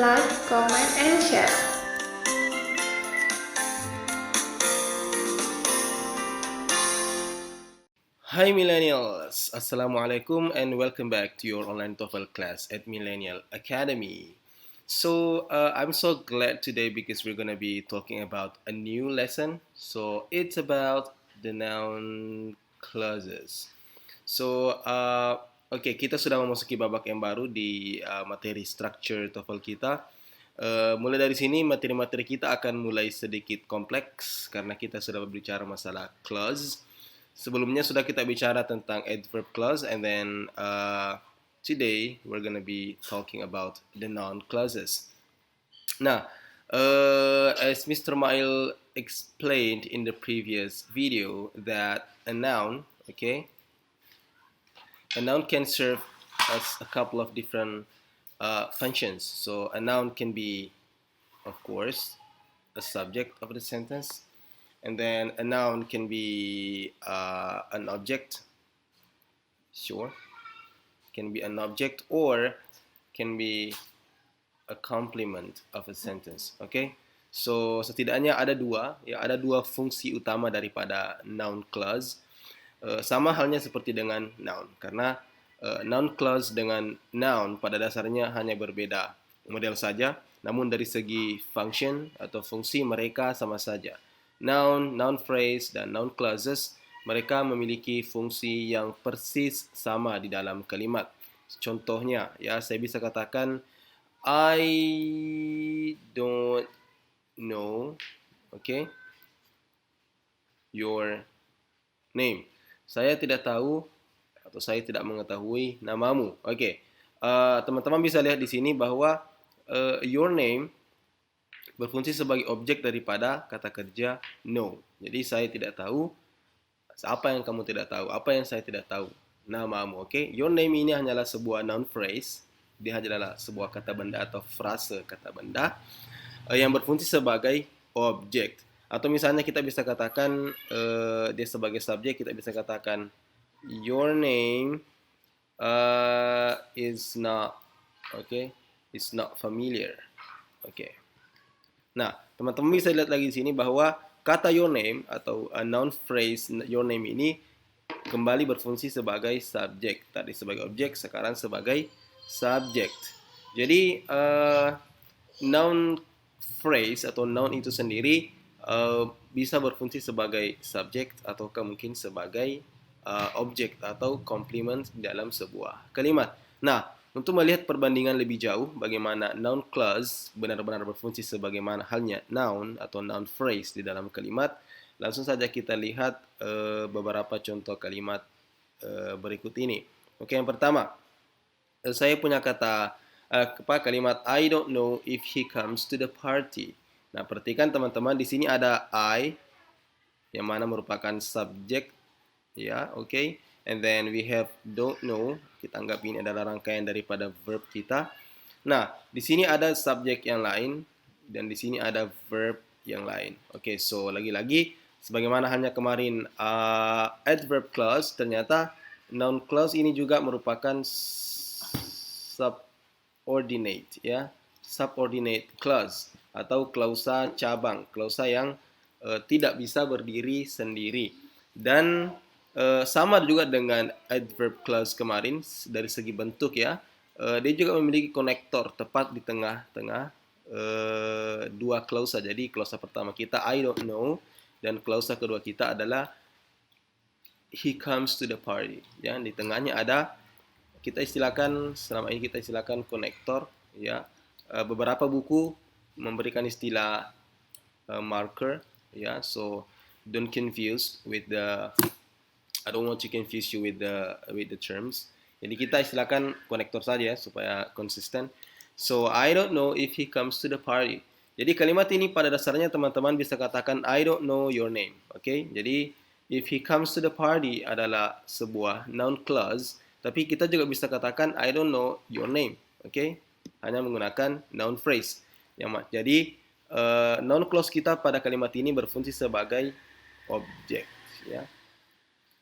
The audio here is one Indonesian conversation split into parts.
like, comment, and share. Hi millennials, Assalamualaikum and welcome back to your online TOEFL class at Millennial Academy. I'm so glad today because we're going to be talking about a new lesson. So it's about the noun clauses. Oke, kita sudah memasuki babak yang baru di materi structure TOEFL kita. Mulai dari sini materi-materi kita akan mulai sedikit kompleks karena kita sudah berbicara masalah clause. Sebelumnya sudah kita bicara tentang adverb clause, and then today we're gonna be talking about the noun clauses. Now, as Mr. Mail explained in the previous video, that a noun can serve as a couple of different functions. So a noun can be, of course, a subject of the sentence. And then a noun can be an object, sure, can be an object or can be a complement of a sentence. Okay, so setidaknya ada dua fungsi utama daripada noun clause. Sama halnya seperti dengan noun, karena noun clause dengan noun pada dasarnya hanya berbeda model saja, namun dari segi function atau fungsi mereka sama saja. Noun, noun phrase, dan noun clauses, mereka memiliki fungsi yang persis sama di dalam kalimat. Contohnya, ya, saya bisa katakan, I don't know, your name. Saya tidak tahu atau saya tidak mengetahui namamu. Teman-teman bisa lihat di sini bahwa your name berfungsi sebagai objek daripada kata kerja know. Jadi saya tidak tahu apa yang kamu tidak tahu, apa yang saya tidak tahu, namamu. Your name ini hanyalah sebuah noun phrase. Dia adalah sebuah kata benda atau frase kata benda yang berfungsi sebagai objek. Atau misalnya kita bisa katakan dia sebagai subjek, kita bisa katakan your name is not familiar. Nah, teman-teman bisa lihat lagi di sini bahwa kata your name atau noun phrase your name ini kembali berfungsi sebagai subjek. Tadi sebagai objek, sekarang sebagai subjek. Jadi noun phrase atau noun itu sendiri bisa berfungsi sebagai subjek atau mungkin sebagai objek atau complement dalam sebuah kalimat. Nah, untuk melihat perbandingan lebih jauh bagaimana noun clause benar-benar berfungsi sebagaimana halnya noun atau noun phrase di dalam kalimat, langsung saja kita lihat beberapa contoh kalimat berikut ini. Yang pertama, saya punya kalimat I don't know if he comes to the party. Nah, perhatikan teman-teman, di sini ada I yang mana merupakan subjek, ya, and then we have don't know. Kita anggap ini adalah rangkaian daripada verb kita. Nah, di sini ada subjek yang lain dan di sini ada verb yang lain. So lagi-lagi sebagaimana hanya kemarin adverb clause, ternyata noun clause ini juga merupakan subordinate, ya, subordinate clause atau klausa cabang, klausa yang tidak bisa berdiri sendiri. Dan sama juga dengan adverb clause kemarin dari segi bentuk, ya. Dia juga memiliki konektor tepat di tengah-tengah dua klausa. Jadi klausa pertama kita I don't know dan klausa kedua kita adalah he comes to the party. Ya, di tengahnya ada selama ini kita istilahkan konektor, ya. Beberapa buku memberikan istilah marker, ya. So don't confuse with the I don't want to confuse you with the terms. Jadi kita istilahkan konektor saja supaya konsisten. So I don't know if he comes to the party. Jadi kalimat ini pada dasarnya teman-teman bisa katakan I don't know your name. Jadi if he comes to the party adalah sebuah noun clause, tapi kita juga bisa katakan I don't know your name. Hanya menggunakan noun phrase. Jadi noun clause kita pada kalimat ini berfungsi sebagai objek, ya.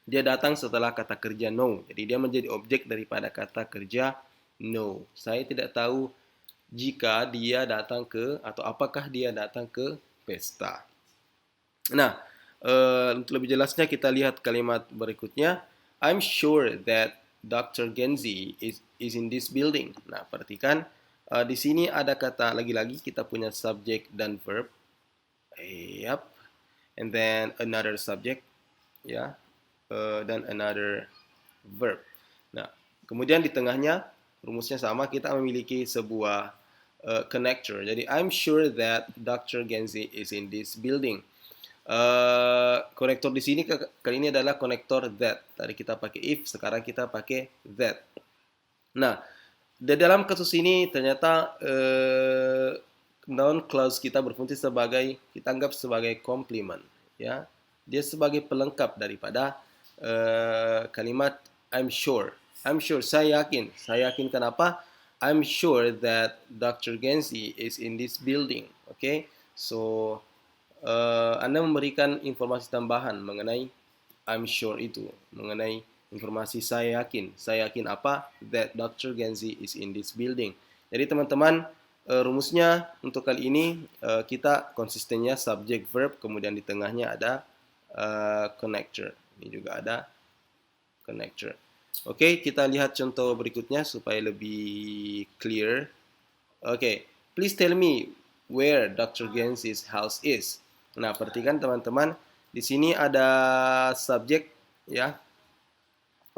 Dia datang setelah kata kerja know. Jadi dia menjadi objek daripada kata kerja know. Saya tidak tahu jika dia datang ke atau apakah dia datang ke pesta. Nah, untuk lebih jelasnya kita lihat kalimat berikutnya. I'm sure that Dr. Genzi is in this building. Nah, perhatikan di sini ada kata lagi-lagi kita punya subject dan verb. Yep. And then another subject, ya, dan another verb. Nah, kemudian di tengahnya rumusnya sama, kita memiliki sebuah connector. Jadi I'm sure that Dr. Genzi is in this building. Konektor di sini kali ini adalah konektor that. Tadi kita pakai if, sekarang kita pakai that. Nah, di dalam kasus ini ternyata noun clause kita berfungsi sebagai, kita anggap sebagai complement, ya. Dia sebagai pelengkap daripada kalimat I'm sure. I'm sure, saya yakin. Saya yakin kenapa? I'm sure that Dr. Genzi is in this building. Okay, so Anda memberikan informasi tambahan mengenai I'm sure itu, mengenai informasi saya yakin. Saya yakin apa? That Dr. Genzi is in this building. Jadi teman-teman, rumusnya untuk kali ini kita konsistennya subject verb, kemudian di tengahnya ada connector. Ini juga ada connector. Oke, kita lihat contoh berikutnya supaya lebih clear. Oke, please tell me where Dr. Genzi's house is. Nah, perhatikan teman-teman, di sini ada subjek, ya.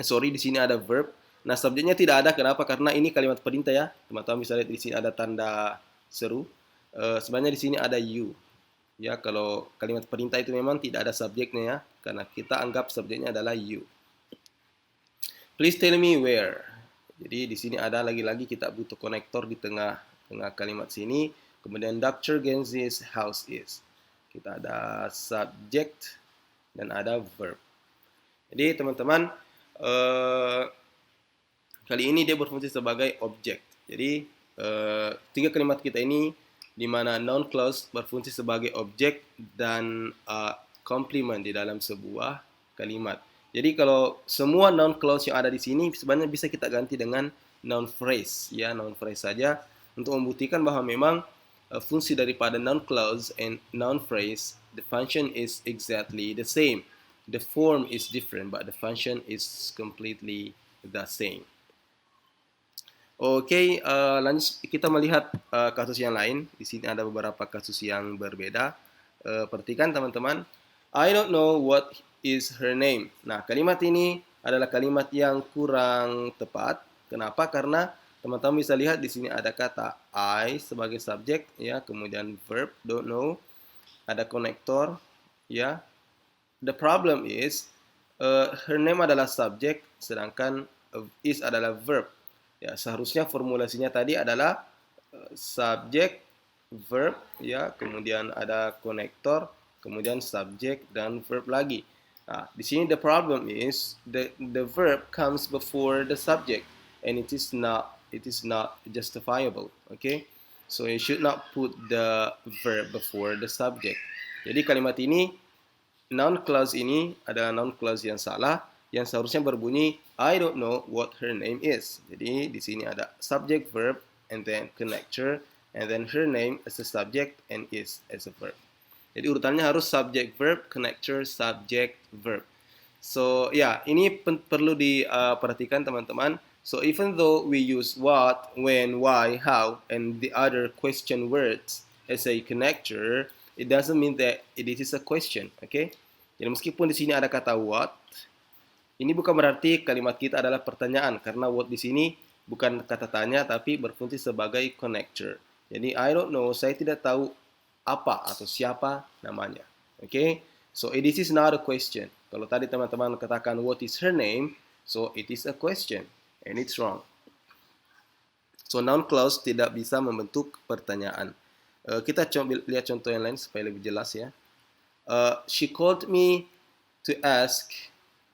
Sorry, di sini ada verb. Nah, subjeknya tidak ada. Kenapa? Karena ini kalimat perintah, ya. Teman-teman bisa lihat di sini ada tanda seru. Sebenarnya di sini ada you. Ya, kalau kalimat perintah itu memang tidak ada subjeknya, ya, karena kita anggap subjeknya adalah you. Please tell me where. Jadi di sini ada lagi-lagi kita butuh konektor di tengah kalimat sini. Kemudian Dr. Genzi's house is. Kita ada subject dan ada verb. Jadi teman-teman, kali ini dia berfungsi sebagai objek. Jadi tiga kalimat kita ini di mana noun clause berfungsi sebagai objek dan complement di dalam sebuah kalimat. Jadi kalau semua noun clause yang ada di sini sebenarnya bisa kita ganti dengan noun phrase, ya, noun phrase saja untuk membuktikan bahwa memang fungsi daripada noun clause and noun phrase, the function is exactly the same. The form is different, but the function is completely the same. Oke, lanjut kita melihat kasus yang lain. Di sini ada beberapa kasus yang berbeda. Perhatikan teman-teman. I don't know what is her name. Nah, kalimat ini adalah kalimat yang kurang tepat. Kenapa? Karena teman-teman bisa lihat di sini ada kata I sebagai subjek, ya, kemudian verb don't know, ada konektor, ya. The problem is her name adalah subjek, sedangkan is adalah verb. Ya, seharusnya formulasinya tadi adalah subjek, verb, ya, kemudian ada konektor, kemudian subjek dan verb lagi. Nah, di sini the problem is the verb comes before the subject and it is not justifiable. Okay, so you should not put the verb before the subject. Jadi kalimat ini, noun clause ini adalah noun clause yang salah, yang seharusnya berbunyi I don't know what her name is. Jadi di sini ada subject verb and then connector and then her name as a subject and is as a verb. Jadi urutannya harus subject verb, connector, subject verb. So ya, ini perlu diperhatikan teman-teman. So even though we use what, when, why, how and the other question words as a connector, it doesn't mean that it is a question, okay? Jadi meskipun di sini ada kata what, ini bukan berarti kalimat kita adalah pertanyaan, karena what di sini bukan kata tanya tapi berfungsi sebagai connector. Jadi I don't know, saya tidak tahu apa atau siapa namanya. Okay? So this is not a question. Kalau tadi teman-teman katakan what is her name, so it is a question and it's wrong. So noun clause tidak bisa membentuk pertanyaan. Kita coba lihat contoh yang lain supaya lebih jelas, ya. She called me to ask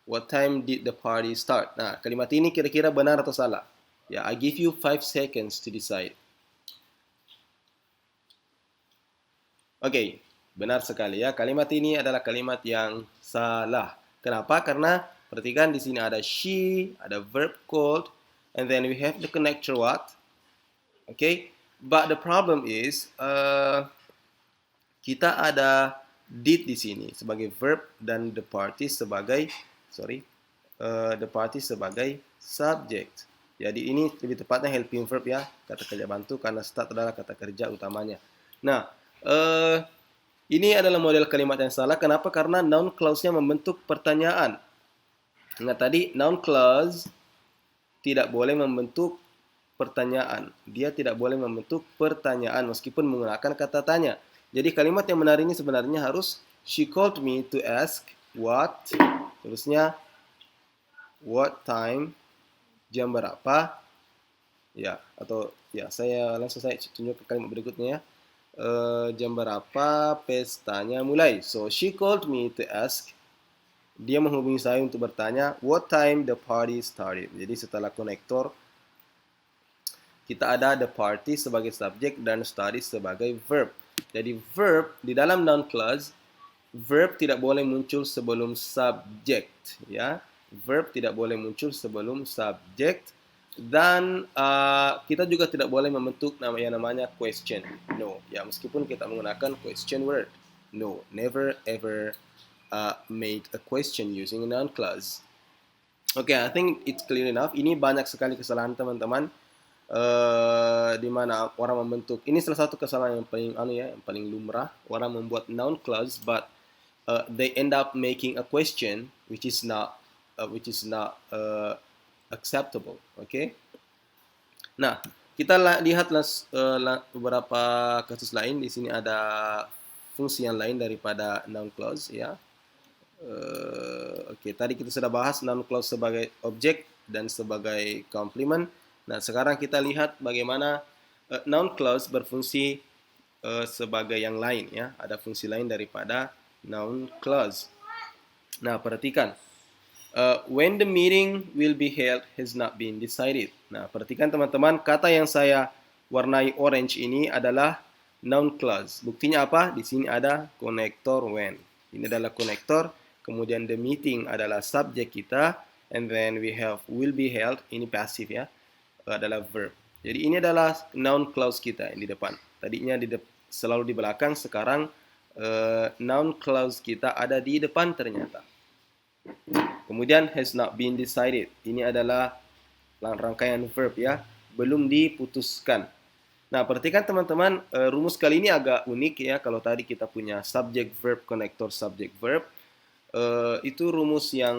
what time did the party start. Nah, kalimat ini kira-kira benar atau salah? Ya, I give you 5 seconds to decide. Oke, benar sekali, ya. Kalimat ini adalah kalimat yang salah. Kenapa? Karena perhatikan di sini ada she, ada verb called, and then we have the connector what? Oke, But the problem is kita ada did di sini sebagai verb dan the party sebagai the party sebagai subject. Jadi ini lebih tepatnya helping verb ya, kata kerja bantu karena start adalah kata kerja utamanya. Nah, ini adalah model kalimat yang salah. Kenapa? Karena noun clause-nya membentuk pertanyaan. Nah, tadi noun clause tidak boleh membentuk pertanyaan. Dia tidak boleh membentuk pertanyaan meskipun menggunakan kata tanya. Jadi kalimat yang benar ini sebenarnya harus she called me to ask what, terusnya what time, jam berapa, ya, atau ya saya tunjuk ke kalimat berikutnya ya. Jam berapa pestanya mulai. So she called me to ask. Dia menghubungi saya untuk bertanya what time the party started. Jadi setelah konektor kita ada the party sebagai subjek dan study sebagai verb. Jadi verb di dalam noun clause, verb tidak boleh muncul sebelum subject, ya. Verb tidak boleh muncul sebelum subject dan kita juga tidak boleh membentuk yang namanya question. No, ya meskipun kita menggunakan question word. No, never ever made a question using a noun clause. Okay, I think it's clear enough. Ini banyak sekali kesalahan teman-teman. Di mana orang membentuk, ini salah satu kesalahan yang paling lumrah, orang membuat noun clause but they end up making a question which is not acceptable. Okay. Nah, kita lihatlah beberapa kasus lain. Di sini ada fungsi yang lain daripada noun clause ya. Oke, tadi kita sudah bahas noun clause sebagai objek dan sebagai complement. Nah, sekarang kita lihat bagaimana noun clause berfungsi sebagai yang lain ya. Ada fungsi lain daripada noun clause. Nah, perhatikan. When the meeting will be held has not been decided. Nah, perhatikan teman-teman, kata yang saya warnai orange ini adalah noun clause. Buktinya apa? Di sini ada konektor when. Ini adalah konektor, kemudian the meeting adalah subjek kita, and then we have will be held, ini pasif ya, adalah verb. Jadi ini adalah noun clause kita yang di depan. Tadinya selalu di belakang, sekarang noun clause kita ada di depan ternyata. Kemudian has not been decided. Ini adalah rangkaian verb ya, belum diputuskan. Nah, perhatikan teman-teman, rumus kali ini agak unik ya. Kalau tadi kita punya subject verb connector subject verb, itu rumus yang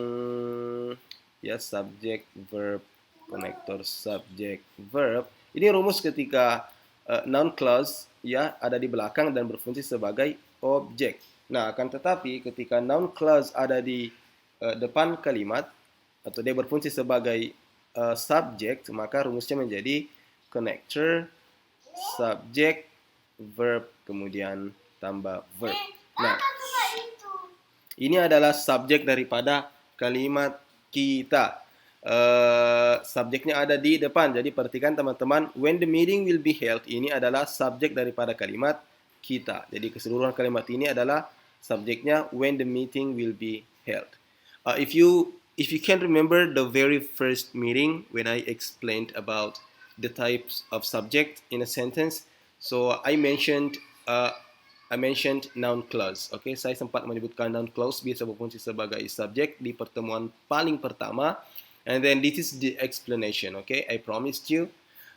ya subject verb connector subject verb. Ini rumus ketika noun clause ya ada di belakang dan berfungsi sebagai objek. Nah, akan tetapi ketika noun clause ada di depan kalimat atau dia berfungsi sebagai subject, maka rumusnya menjadi connector subject verb kemudian tambah verb. Nah, ini adalah subjek daripada kalimat kita. Subjeknya ada di depan. Jadi perhatikan teman-teman, when the meeting will be held, ini adalah subjek daripada kalimat kita. Jadi keseluruhan kalimat ini adalah subjeknya when the meeting will be held. If you can remember the very first meeting when I explained about the types of subject in a sentence, so I mentioned noun clause. Okay, saya sempat menyebutkan noun clause bisa berfungsi sebagai subjek di pertemuan paling pertama. And then this is the explanation. Okay, I promised you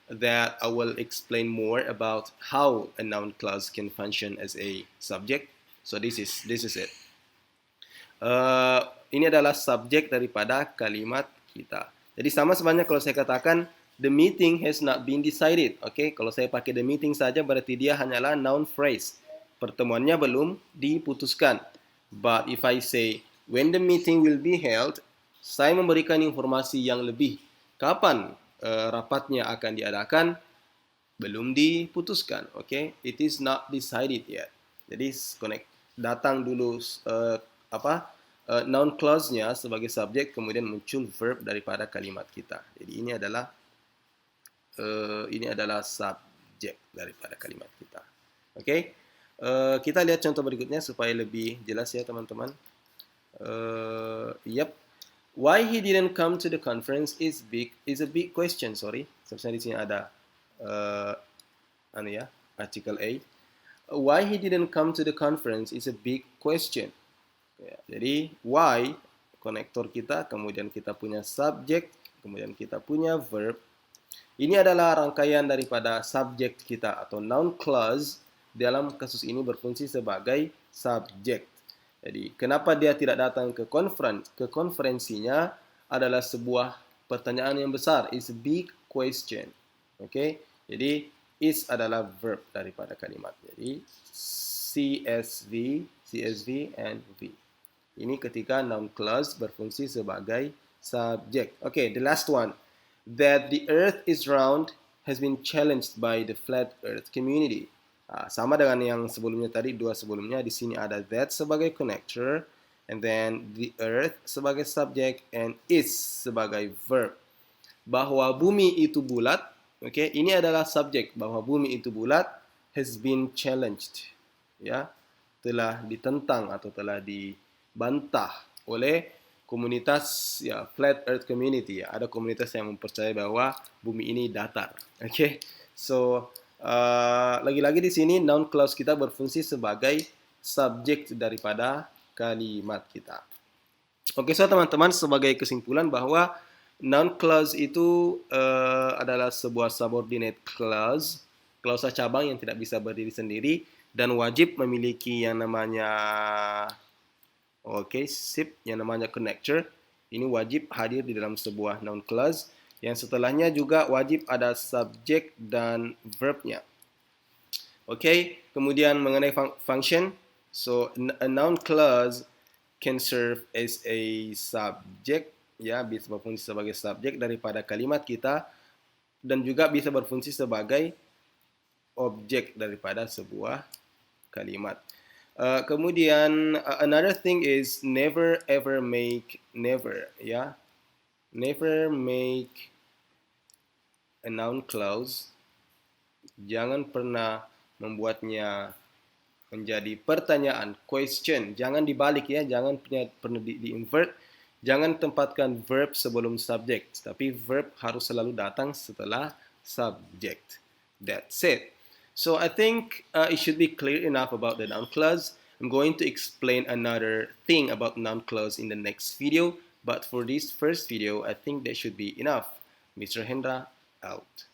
that I will explain more about how a noun clause can function as a subject. So this is it. Ini adalah subjek daripada kalimat kita. Jadi sama sebenarnya kalau saya katakan the meeting has not been decided. Okay, kalau saya pakai the meeting saja berarti dia hanyalah noun phrase. Pertemuannya belum diputuskan. But if I say when the meeting will be held, saya memberikan informasi yang lebih. Kapan rapatnya akan diadakan? Belum diputuskan. Okay, it is not decided yet. Jadi datang dulu noun clause-nya sebagai subjek, kemudian muncul verb daripada kalimat kita. Jadi ini adalah subjek daripada kalimat kita. Okay. Kita lihat contoh berikutnya supaya lebih jelas ya teman-teman. Why he didn't come to the conference is a big question. Sorry, sebenarnya di sini ada artikel A. Why he didn't come to the conference is a big question. Ya, jadi why konektor kita, kemudian kita punya subject, kemudian kita punya verb. Ini adalah rangkaian daripada subjek kita atau noun clause dalam kasus ini berfungsi sebagai subjek. Jadi, kenapa dia tidak datang ke konferensinya adalah sebuah pertanyaan yang besar. It's a big question. Okay? Jadi, is adalah verb daripada kalimat. Jadi, CSV, and V. Ini ketika noun clause berfungsi sebagai subjek. Okay, the last one. That the earth is round has been challenged by the flat earth community. Sama dengan yang sebelumnya tadi, dua sebelumnya. Di sini ada that sebagai connector, and then the earth sebagai subject, and is sebagai verb. Bahwa bumi itu bulat, okay, ini adalah subjek. Bahwa bumi itu bulat has been challenged, ya, telah ditentang atau telah dibantah oleh komunitas ya flat earth community, ya. Ada komunitas yang mempercayai bahwa bumi ini datar. Okay, so lagi-lagi di sini noun clause kita berfungsi sebagai subjek daripada kalimat kita. Oke, so teman-teman, sebagai kesimpulan bahwa noun clause itu adalah sebuah subordinate clause, klausa cabang yang tidak bisa berdiri sendiri dan wajib memiliki yang namanya yang namanya connector. Ini wajib hadir di dalam sebuah noun clause. Yang setelahnya juga wajib ada subjek dan verbnya. Okay, kemudian mengenai function. So, a noun clause can serve as a subject, ya, bisa berfungsi sebagai subjek daripada kalimat kita, dan juga bisa berfungsi sebagai objek daripada sebuah kalimat. Kemudian another thing is never ever make never, ya. Never make a noun clause. Jangan pernah membuatnya menjadi pertanyaan, question. Jangan dibalik, ya, jangan pernah di-invert. Jangan tempatkan verb sebelum subject, tapi verb harus selalu datang setelah subject. That's it. So I think it should be clear enough about the noun clause. I'm going to explain another thing about noun clause in the next video, but for this first video, I think that should be enough. Mr. Hendra, out.